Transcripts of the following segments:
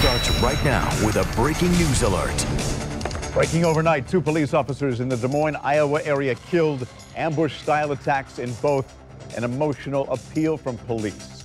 starts right now with a breaking news alert. Breaking overnight, 2 police officers in the Des Moines, Iowa area killed. Ambush-style attacks in both. An emotional appeal from police.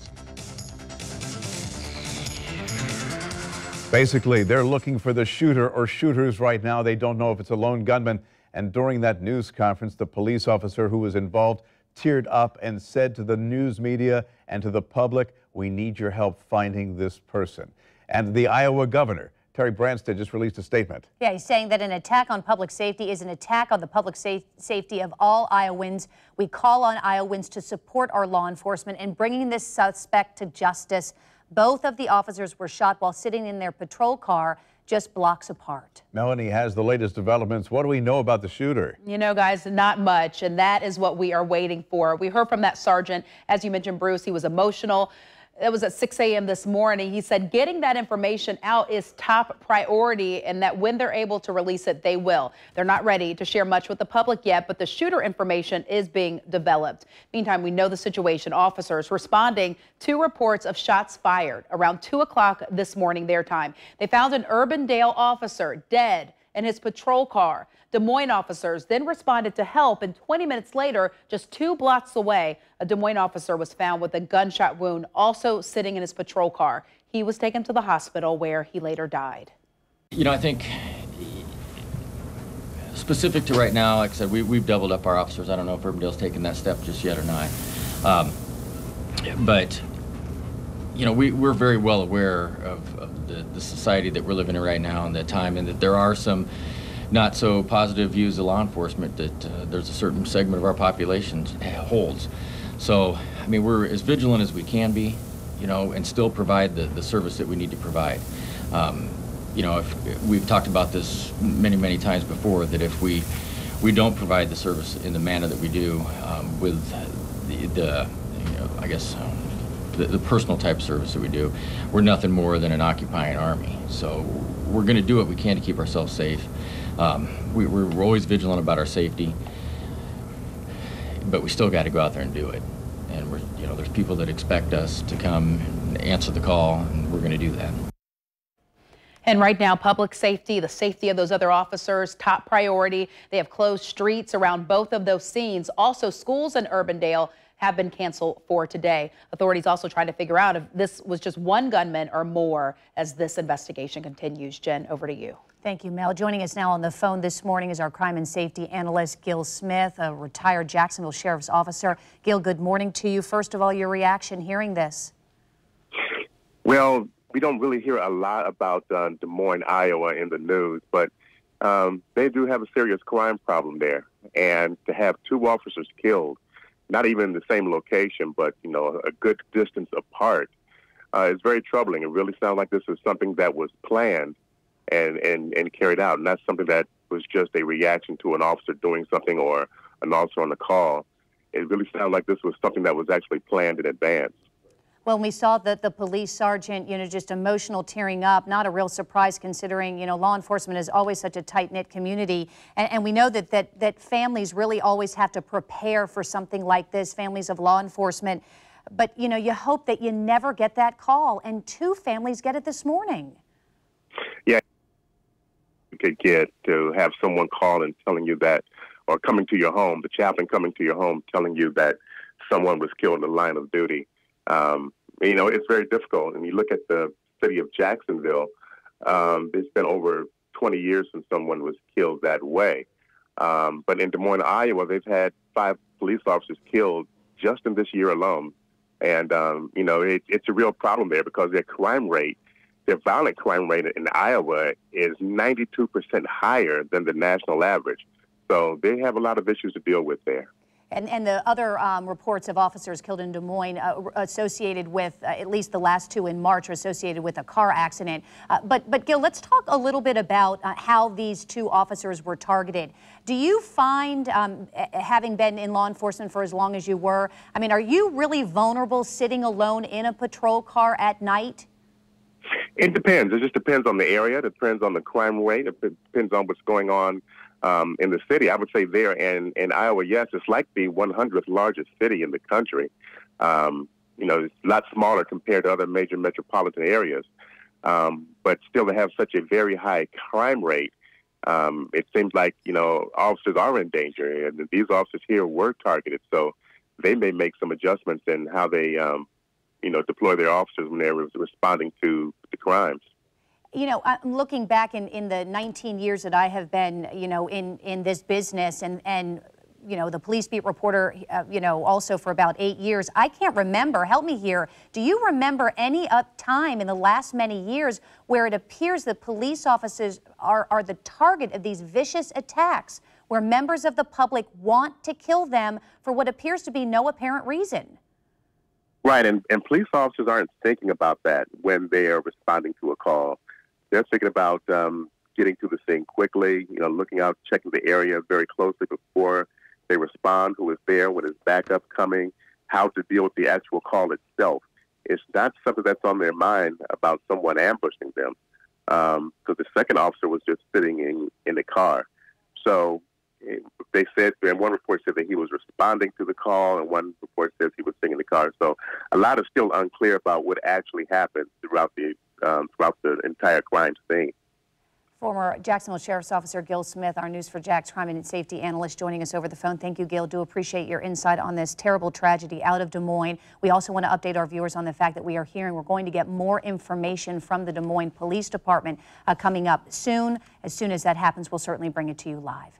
Basically, they're looking for the shooter or shooters right now. They don't know if it's a lone gunman. And during that news conference, the police officer who was involved teared up and said to the news media and to the public, "We need your help finding this person." And the Iowa governor, Terry Branstad, just released a statement. Yeah, he's saying that an attack on public safety is an attack on the public safety of all Iowans. We call on Iowans to support our law enforcement in bringing this suspect to justice. Both of the officers were shot while sitting in their patrol car just blocks apart. Melanie has the latest developments. What do we know about the shooter? You know, guys, not much, and that is what we are waiting for. We heard from that sergeant, as you mentioned, Bruce, he was emotional. It was at 6 a.m. this morning. He said getting that information out is top priority and that when they're able to release it, they will. They're not ready to share much with the public yet, but the shooter information is being developed. Meantime, we know the situation. Officers responding to reports of shots fired around 2 o'clock this morning, their time. They found an Urbandale officer dead in his patrol car. Des Moines officers then responded to help, and 20 minutes later, just 2 blocks away, a Des Moines officer was found with a gunshot wound, also sitting in his patrol car. He was taken to the hospital where he later died. You know, I think specific to right now, like I said, we've doubled up our officers. I don't know if Urbandale's taken that step just yet or not. But, you know, we're very well aware of the society that we're living in right now and the time, and that there are some not so positive views of law enforcement that there's a certain segment of our population holds. So, I mean, we're as vigilant as we can be, you know, and still provide the service that we need to provide. You know, if we've talked about this many times before, that if we don't provide the service in the manner that we do with the you know, I guess the personal type service that we do, we're nothing more than an occupying army. So we're going to do what we can to keep ourselves safe. We're always vigilant about our safety, but we still got to go out there and do it. And you know, there's people that expect us to come and answer the call, and we're going to do that. And right now, public safety, the safety of those other officers, top priority. They have closed streets around both of those scenes. Also, schools in Urbandale have been canceled for today. Authorities also trying to figure out if this was just one gunman or more as this investigation continues. Jen, over to you. Thank you, Mel. Joining us now on the phone this morning is our crime and safety analyst, Gil Smith, a retired Jacksonville Sheriff's officer. Gil, good morning to you. First of all, your reaction hearing this. Well, we don't really hear a lot about Des Moines, Iowa in the news, but they do have a serious crime problem there. And to have 2 officers killed, not even in the same location, but, you know, a good distance apart, is very troubling. It really sounds like this is something that was planned and carried out, and that's something that was just a reaction to an officer doing something or an officer on the call. It really sounds like this was something that was actually planned in advance. Well, we saw that the police sergeant, you know, just emotional, tearing up, not a real surprise considering, you know, law enforcement is always such a tight-knit community. And we know that families really always have to prepare for something like this, families of law enforcement. But, you know, you hope that you never get that call. And 2 families get it this morning. Yeah, you could get to have someone call and telling you that, or coming to your home, the chaplain coming to your home telling you that someone was killed in the line of duty. You know, it's very difficult. And you look at the city of Jacksonville, it's been over 20 years since someone was killed that way. But in Des Moines, Iowa, they've had 5 police officers killed just in this year alone. And, you know, it's a real problem there because their crime rate, their violent crime rate in Iowa is 92% higher than the national average. So they have a lot of issues to deal with there. And the other reports of officers killed in Des Moines associated with, at least the last 2 in March, are associated with a car accident. But Gil, let's talk a little bit about how these 2 officers were targeted. Do you find, having been in law enforcement for as long as you were, I mean, are you really vulnerable sitting alone in a patrol car at night? It depends. It just depends on the area. It depends on the crime rate. It depends on what's going on in the city. I would say there in Iowa, yes, it's like the 100th largest city in the country. You know, it's a lot smaller compared to other major metropolitan areas. but still to have such a very high crime rate, it seems like, officers are in danger, and these officers here were targeted, so they may make some adjustments in how they, deploy their officers when they're responding to the crimes. I'm looking back in the 19 years that I have been, in this business and the police beat reporter, also for about 8 years. I can't remember, help me here, do you remember any time in the last many years where it appears that police officers are the target of these vicious attacks, where members of the public want to kill them for what appears to be no apparent reason? Right, and police officers aren't thinking about that when they are responding to a call. They're thinking about getting to the scene quickly, looking out, checking the area very closely before they respond, who is there, when is backup coming, how to deal with the actual call itself. It's not something that's on their mind about someone ambushing them. So the second officer was just sitting in the car. So they said, and one report said that he was responding to the call, and one report says he was sitting in the car. So a lot is still unclear about what actually happened throughout the entire crime scene. Former Jacksonville Sheriff's Officer Gil Smith, our News for Jax crime and safety analyst, joining us over the phone. Thank you, Gil. Do appreciate your insight on this terrible tragedy out of Des Moines. We also want to update our viewers on the fact that we're going to get more information from the Des Moines Police Department coming up soon. As soon as that happens, we'll certainly bring it to you live.